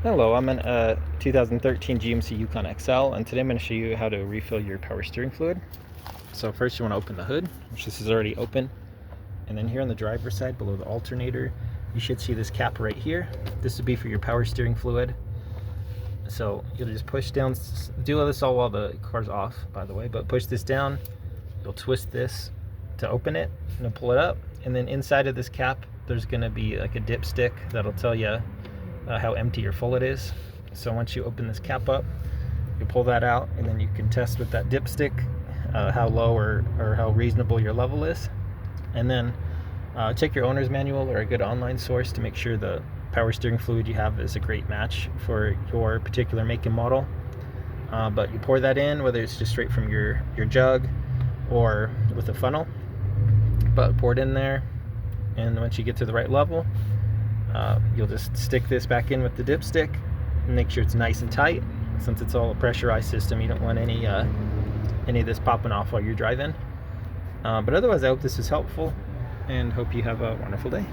Hello, I'm in a 2013 GMC Yukon XL, and today I'm going to show you how to refill your power steering fluid. So first you want to open the hood, which this is already open, and then here on the driver's side below the alternator, you should see this cap right here. This would be for your power steering fluid. So you'll just push down, do this all while the car's off, by the way, but push this down, you'll twist this to open it, and you'll pull it up, and then inside of this cap, there's going to be like a dipstick that'll tell you how empty or full it is. So once you open this cap up, you pull that out, and then you can test with that dipstick how low or how reasonable your level is. And then check your owner's manual or a good online source to make sure the power steering fluid you have is a great match for your particular make and model. But you pour that in, whether it's just straight from your jug or with a funnel, but pour it in there, and once you get to the right level, you'll just stick this back in with the dipstick and make sure it's nice and tight. Since it's all a pressurized system, you don't want any of this popping off while you're driving. But otherwise, I hope this is helpful and hope you have a wonderful day.